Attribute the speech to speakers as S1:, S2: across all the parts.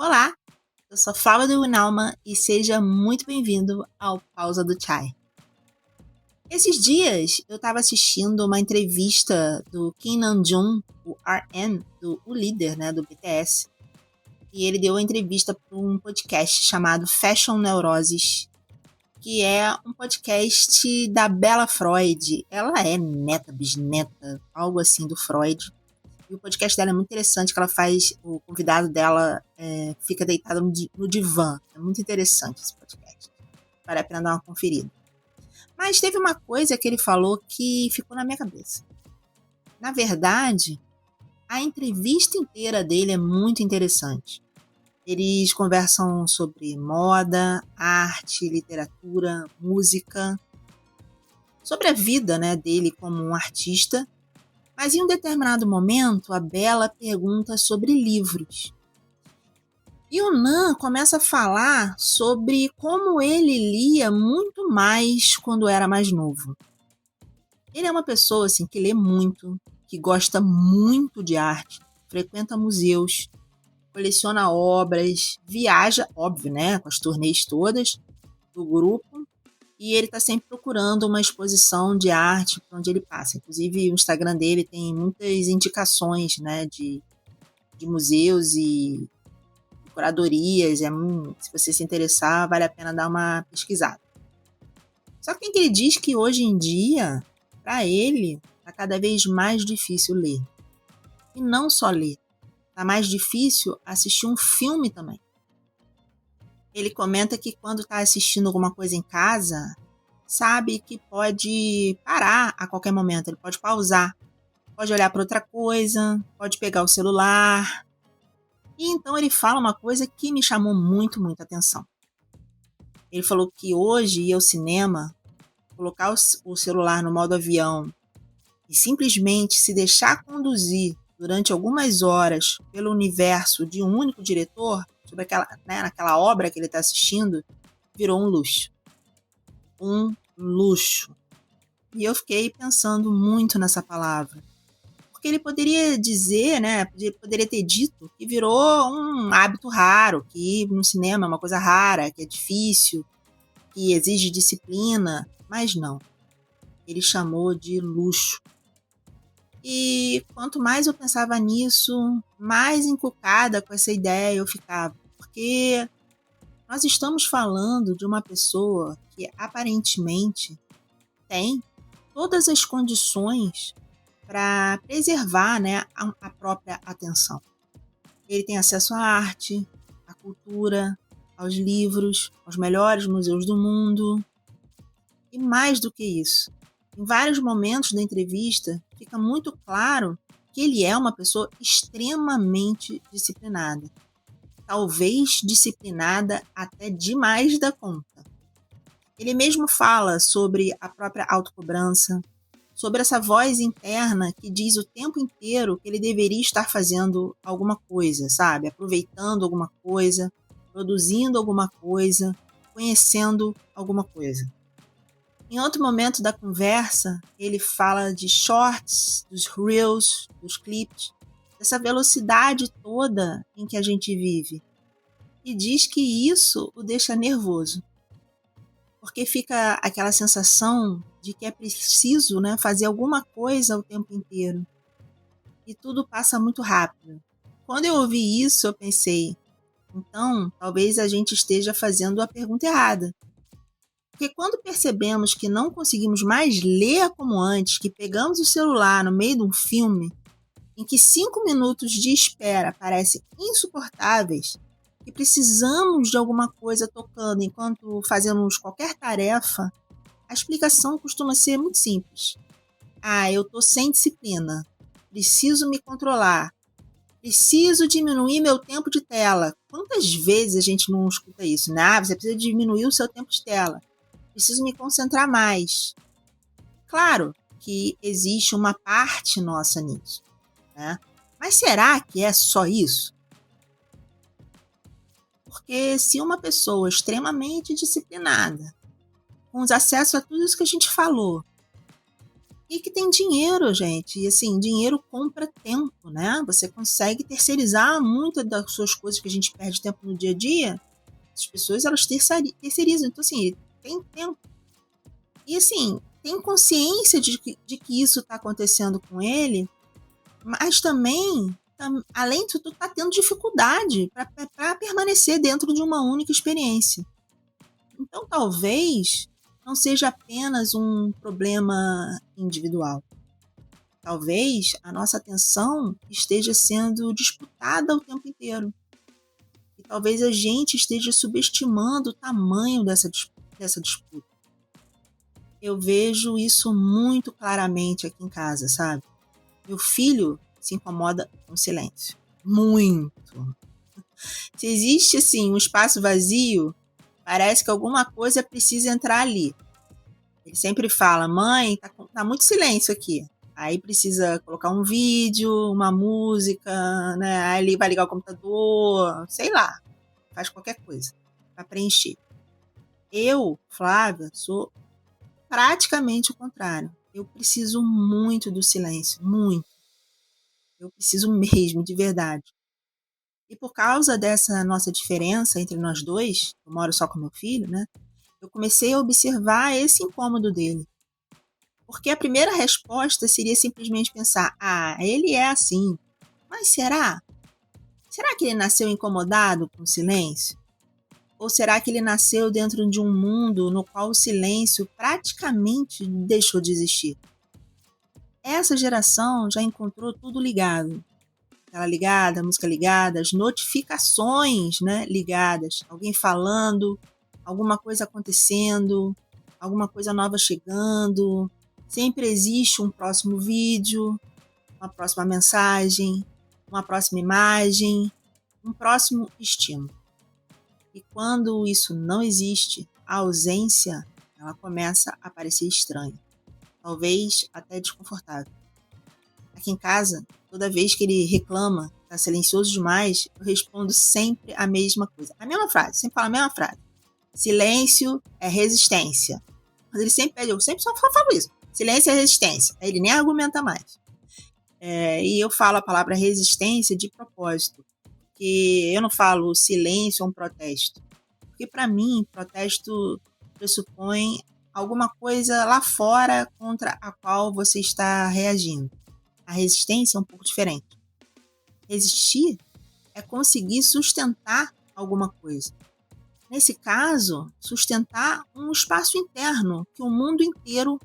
S1: Olá, eu sou Flávia do Winalma e seja muito bem-vindo ao Pausa do Chai. Esses dias eu estava assistindo uma entrevista do Kim Namjoon, o RM, o líder, né, do BTS, e ele deu uma entrevista para um podcast chamado Fashion Neuroses, que é um podcast da Bella Freud. Ela é neta, bisneta, algo assim do Freud. E o podcast dela é muito interessante, que ela faz, o convidado dela fica deitado no divã. É muito interessante esse podcast. Vale a pena dar uma conferida. Mas teve uma coisa que ele falou que ficou na minha cabeça. Na verdade, a entrevista inteira dele é muito interessante. Eles conversam sobre moda, arte, literatura, música, sobre a vida, né, dele como um artista. Mas em um determinado momento, a Bella pergunta sobre livros. E o Nan começa a falar sobre como ele lia muito mais quando era mais novo. Ele é uma pessoa assim, que lê muito, que gosta muito de arte, frequenta museus, coleciona obras, viaja, óbvio, né, com as turnês todas do grupo, e ele está sempre procurando uma exposição de arte por onde ele passa. Inclusive, o Instagram dele tem muitas indicações, né, de museus e curadorias. Se você se interessar, vale a pena dar uma pesquisada. Só que ele diz que hoje em dia, para ele, está cada vez mais difícil ler. E não só ler, está mais difícil assistir um filme também. Ele comenta que quando está assistindo alguma coisa em casa, sabe que pode parar a qualquer momento, ele pode pausar, pode olhar para outra coisa, pode pegar o celular. E então ele fala uma coisa que me chamou muito, muita atenção. Ele falou que hoje ir ao cinema, colocar o celular no modo avião e simplesmente se deixar conduzir durante algumas horas pelo universo de um único diretor, sobre naquela obra que ele está assistindo, virou um luxo. Um luxo. E eu fiquei pensando muito nessa palavra. Porque ele poderia dizer, né, poderia ter dito que virou um hábito raro, que ir no cinema é uma coisa rara, que é difícil, que exige disciplina, mas não. Ele chamou de luxo. E quanto mais eu pensava nisso, mais encucada com essa ideia eu ficava. Porque nós estamos falando de uma pessoa que aparentemente tem todas as condições para preservar, né, a própria atenção. Ele tem acesso à arte, à cultura, aos livros, aos melhores museus do mundo. E mais do que isso, em vários momentos da entrevista, fica muito claro que ele é uma pessoa extremamente disciplinada. Talvez disciplinada até demais da conta. Ele mesmo fala sobre a própria autocobrança, sobre essa voz interna que diz o tempo inteiro que ele deveria estar fazendo alguma coisa, sabe? Aproveitando alguma coisa, produzindo alguma coisa, conhecendo alguma coisa. Em outro momento da conversa, ele fala de shorts, dos reels, dos clips, dessa velocidade toda em que a gente vive. E diz que isso o deixa nervoso. Porque fica aquela sensação de que é preciso, né, fazer alguma coisa o tempo inteiro. E tudo passa muito rápido. Quando eu ouvi isso, eu pensei, então, talvez a gente esteja fazendo a pergunta errada. Porque quando percebemos que não conseguimos mais ler como antes, que pegamos o celular no meio de um filme, em que 5 minutos de espera parecem insuportáveis, que precisamos de alguma coisa tocando enquanto fazemos qualquer tarefa, a explicação costuma ser muito simples. Eu estou sem disciplina, preciso me controlar, preciso diminuir meu tempo de tela. Quantas vezes a gente não escuta isso, né? Você precisa diminuir o seu tempo de tela, preciso me concentrar mais. Claro que existe uma parte nossa nisso, né? Mas será que é só isso? Porque se uma pessoa extremamente disciplinada, com os acessos a tudo isso que a gente falou, e que tem dinheiro, gente. E assim, dinheiro compra tempo, né? Você consegue terceirizar muitas das suas coisas que a gente perde tempo no dia a dia. As pessoas, elas terceirizam. Então, assim, tem tempo. E assim, tem consciência de que isso está acontecendo com ele, mas também, além de tudo, está tendo dificuldade para permanecer dentro de uma única experiência. Então, talvez não seja apenas um problema individual. Talvez a nossa atenção esteja sendo disputada o tempo inteiro. E talvez a gente esteja subestimando o tamanho dessa disputa. Eu vejo isso muito claramente aqui em casa, sabe? Meu filho se incomoda com silêncio. Muito. Se existe, assim, um espaço vazio, parece que alguma coisa precisa entrar ali. Ele sempre fala, mãe, tá muito silêncio aqui. Aí precisa colocar um vídeo, uma música, né? Aí ele vai ligar o computador, sei lá, faz qualquer coisa para preencher. Eu, Flávia, sou praticamente o contrário. Eu preciso muito do silêncio, muito. Eu preciso mesmo, de verdade. E por causa dessa nossa diferença entre nós dois, eu moro só com meu filho, né? Eu comecei a observar esse incômodo dele. Porque a primeira resposta seria simplesmente pensar, ele é assim. Mas será? Será que ele nasceu incomodado com o silêncio? Ou será que ele nasceu dentro de um mundo no qual o silêncio praticamente deixou de existir? Essa geração já encontrou tudo ligado. Tela ligada, música ligada, as notificações, né, ligadas. Alguém falando, alguma coisa acontecendo, alguma coisa nova chegando. Sempre existe um próximo vídeo, uma próxima mensagem, uma próxima imagem, um próximo estímulo. E quando isso não existe, a ausência, ela começa a parecer estranha, talvez até desconfortável. Aqui em casa, toda vez que ele reclama, está silencioso demais, eu respondo sempre a mesma coisa. A mesma frase, sempre falo a mesma frase. Silêncio é resistência. Mas ele sempre pede, eu sempre só falo isso. Silêncio é resistência. Aí ele nem argumenta mais. E eu falo a palavra resistência de propósito. Porque eu não falo silêncio ou um protesto. Porque para mim, protesto pressupõe alguma coisa lá fora contra a qual você está reagindo. A resistência é um pouco diferente. Resistir é conseguir sustentar alguma coisa. Nesse caso, sustentar um espaço interno que o mundo inteiro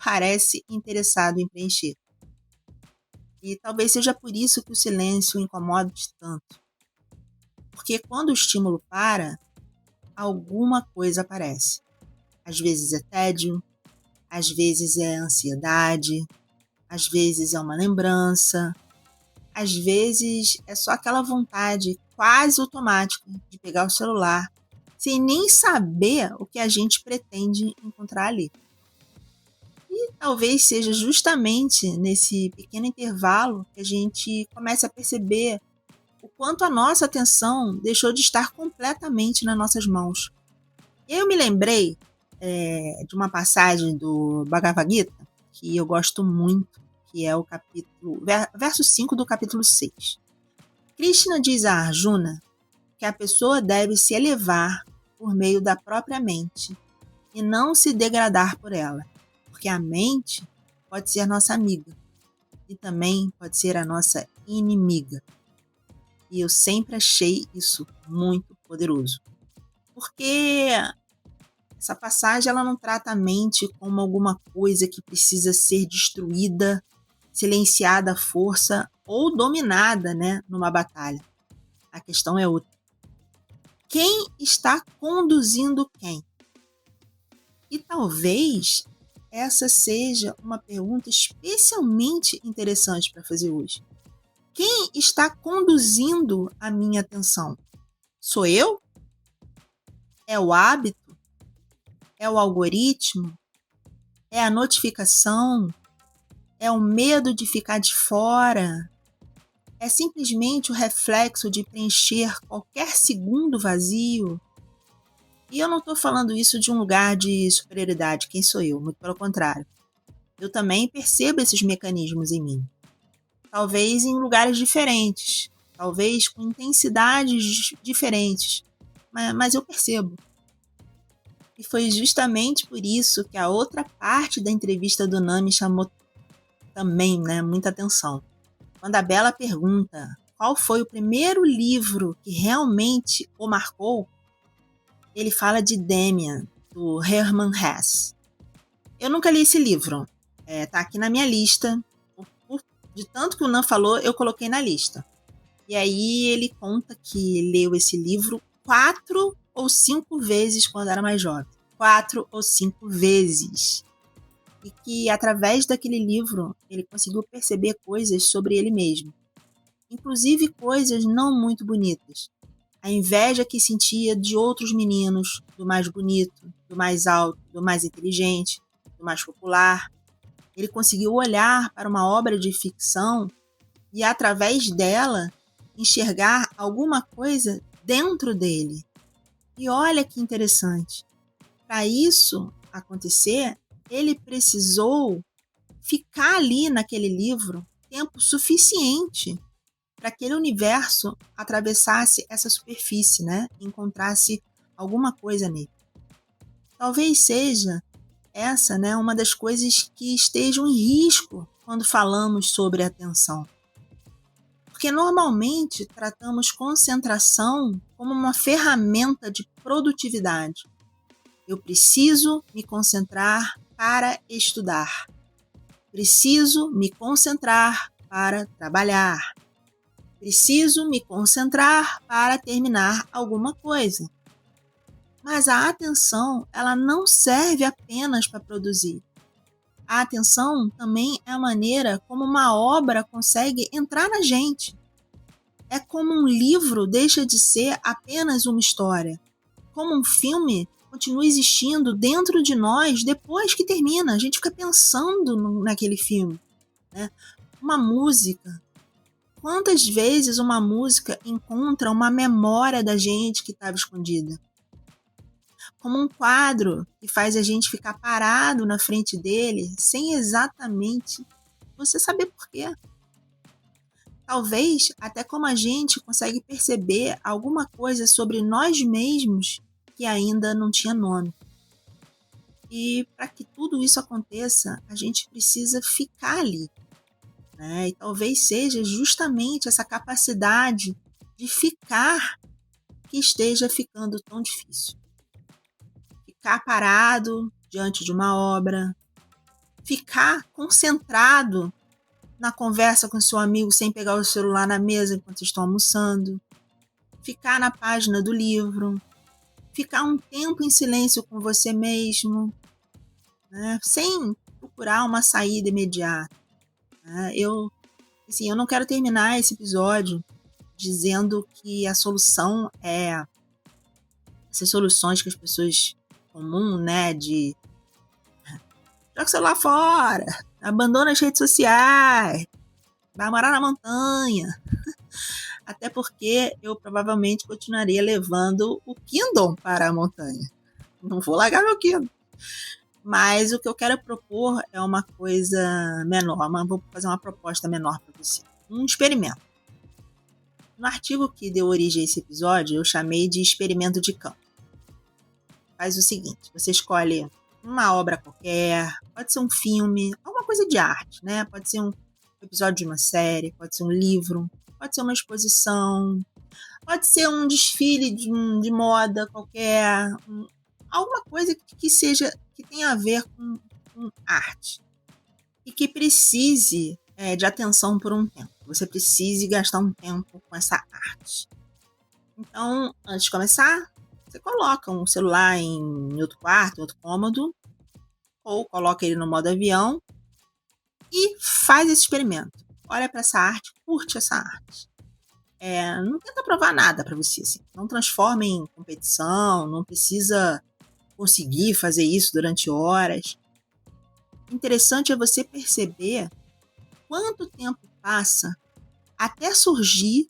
S1: parece interessado em preencher. E talvez seja por isso que o silêncio incomoda tanto. Porque quando o estímulo para, alguma coisa aparece. Às vezes é tédio, às vezes é ansiedade, às vezes é uma lembrança, às vezes é só aquela vontade quase automática de pegar o celular, sem nem saber o que a gente pretende encontrar ali. E talvez seja justamente nesse pequeno intervalo que a gente comece a perceber o quanto a nossa atenção deixou de estar completamente nas nossas mãos. Eu me lembrei de uma passagem do Bhagavad Gita, que eu gosto muito, que é o verso 5 do capítulo 6. Krishna diz a Arjuna que a pessoa deve se elevar por meio da própria mente e não se degradar por ela, porque a mente pode ser nossa amiga e também pode ser a nossa inimiga. E eu sempre achei isso muito poderoso, porque essa passagem ela não trata a mente como alguma coisa que precisa ser destruída, silenciada à força ou dominada, né, numa batalha. A questão é outra. Quem está conduzindo quem? E talvez essa seja uma pergunta especialmente interessante para fazer hoje. Quem está conduzindo a minha atenção? Sou eu? É o hábito? É o algoritmo? É a notificação? É o medo de ficar de fora? É simplesmente o reflexo de preencher qualquer segundo vazio? E eu não estou falando isso de um lugar de superioridade, quem sou eu? Muito pelo contrário. Eu também percebo esses mecanismos em mim. Talvez em lugares diferentes, talvez com intensidades diferentes, mas eu percebo. E foi justamente por isso que a outra parte da entrevista do Nan me chamou também, muita atenção. Quando a Bella pergunta qual foi o primeiro livro que realmente o marcou, ele fala de Demian, do Hermann Hesse. Eu nunca li esse livro. Tá aqui na minha lista. De tanto que o Nan falou, eu coloquei na lista. E aí ele conta que leu esse livro 4 ou 5 vezes quando era mais jovem. 4 ou 5 vezes. E que através daquele livro ele conseguiu perceber coisas sobre ele mesmo. Inclusive coisas não muito bonitas. A inveja que sentia de outros meninos, do mais bonito, do mais alto, do mais inteligente, do mais popular. Ele conseguiu olhar para uma obra de ficção e, através dela, enxergar alguma coisa dentro dele. E olha que interessante. Para isso acontecer, ele precisou ficar ali naquele livro tempo suficiente para que aquele universo atravessasse essa superfície, encontrasse alguma coisa nele. Talvez seja essa, uma das coisas que estejam em risco quando falamos sobre atenção. Porque normalmente tratamos concentração como uma ferramenta de produtividade. Eu preciso me concentrar para estudar. Preciso me concentrar para trabalhar. Preciso me concentrar para terminar alguma coisa. Mas a atenção, ela não serve apenas para produzir. A atenção também é a maneira como uma obra consegue entrar na gente. É como um livro deixa de ser apenas uma história. Como um filme continua existindo dentro de nós depois que termina. A gente fica pensando naquele filme. Uma música. Quantas vezes uma música encontra uma memória da gente que estava escondida? Como um quadro que faz a gente ficar parado na frente dele sem exatamente você saber por quê. Talvez até como a gente consegue perceber alguma coisa sobre nós mesmos que ainda não tinha nome. E para que tudo isso aconteça, a gente precisa ficar ali. E talvez seja justamente essa capacidade de ficar que esteja ficando tão difícil. Ficar parado diante de uma obra, ficar concentrado na conversa com seu amigo sem pegar o celular na mesa enquanto estão almoçando, ficar na página do livro, ficar um tempo em silêncio com você mesmo, sem procurar uma saída imediata. Eu não quero terminar esse episódio dizendo que a solução é essas soluções que as pessoas comum, de joga o celular fora, abandona as redes sociais, vai morar na montanha. Até porque eu provavelmente continuaria levando o Kindle para a montanha. Não vou largar meu Kindle. Mas o que eu quero propor é uma coisa menor, mas vou fazer uma proposta menor para você. Um experimento. No artigo que deu origem a esse episódio, eu chamei de experimento de campo. Faz o seguinte, você escolhe uma obra qualquer, pode ser um filme, alguma coisa de arte, Pode ser um episódio de uma série, pode ser um livro, pode ser uma exposição, pode ser um desfile de moda qualquer, alguma coisa que tenha a ver com arte e que precise de atenção por um tempo. Você precise gastar um tempo com essa arte. Então, antes de começar, você coloca um celular em outro quarto, em outro cômodo, ou coloca ele no modo avião e faz esse experimento. Olha para essa arte, curte essa arte. Não tenta provar nada para você. Assim. Não transforma em competição, não precisa conseguir fazer isso durante horas. O interessante é você perceber quanto tempo passa até surgir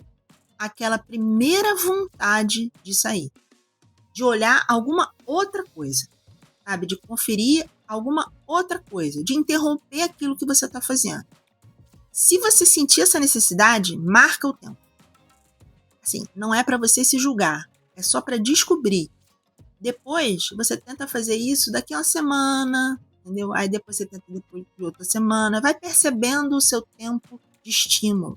S1: aquela primeira vontade de sair. De olhar alguma outra coisa, sabe? De conferir alguma outra coisa, de interromper aquilo que você está fazendo. Se você sentir essa necessidade, marca o tempo. Assim, não é para você se julgar, é só para descobrir. Depois, você tenta fazer isso daqui a uma semana, entendeu? Aí depois você tenta depois de outra semana. Vai percebendo o seu tempo de estímulo.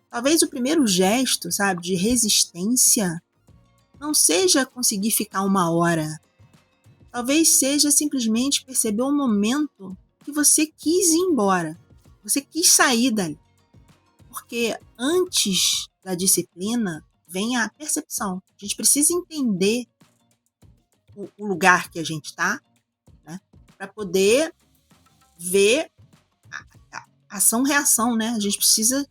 S1: Talvez o primeiro gesto, sabe, de resistência, não seja conseguir ficar 1 hora. Talvez seja simplesmente perceber o momento que você quis ir embora. Você quis sair dali. Porque antes da disciplina vem a percepção. A gente precisa entender o lugar que a gente está, né, para poder ver a ação-reação, né? A gente precisa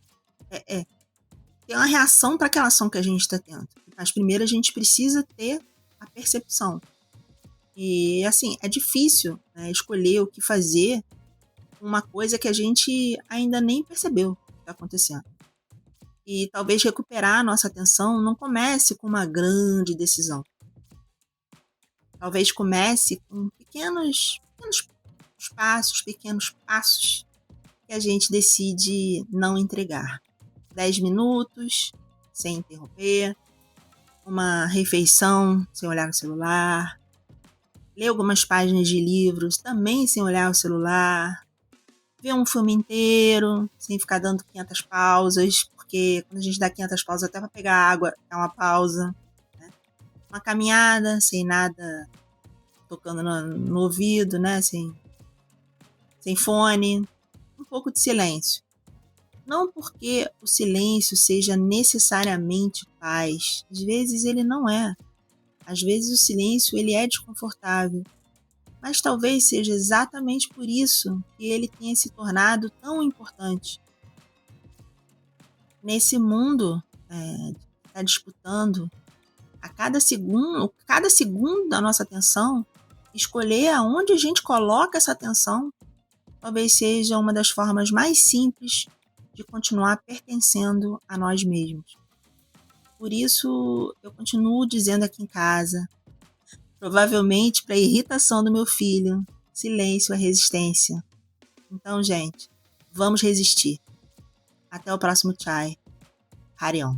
S1: ter uma reação para aquela ação que a gente está tendo. Mas primeiro a gente precisa ter a percepção. E assim, é difícil, né, escolher o que fazer com uma coisa que a gente ainda nem percebeu que está acontecendo. E talvez recuperar a nossa atenção não comece com uma grande decisão. Talvez comece com pequenos passos que a gente decide não entregar. 10 minutos, sem interromper, uma refeição sem olhar o celular, ler algumas páginas de livros também sem olhar o celular, ver um filme inteiro sem ficar dando 500 pausas, porque quando a gente dá 500 pausas até para pegar água é uma pausa, né? Uma caminhada sem nada tocando no ouvido, né? Sem fone, um pouco de silêncio. Não porque o silêncio seja necessariamente paz. Às vezes ele não é. Às vezes o silêncio ele é desconfortável. Mas talvez seja exatamente por isso que ele tenha se tornado tão importante. Nesse mundo que está disputando a cada segundo da nossa atenção, escolher aonde a gente coloca essa atenção talvez seja uma das formas mais simples de continuar pertencendo a nós mesmos. Por isso, eu continuo dizendo aqui em casa, provavelmente para irritação do meu filho, silêncio é resistência. Então, gente, vamos resistir. Até o próximo Chai. Harion.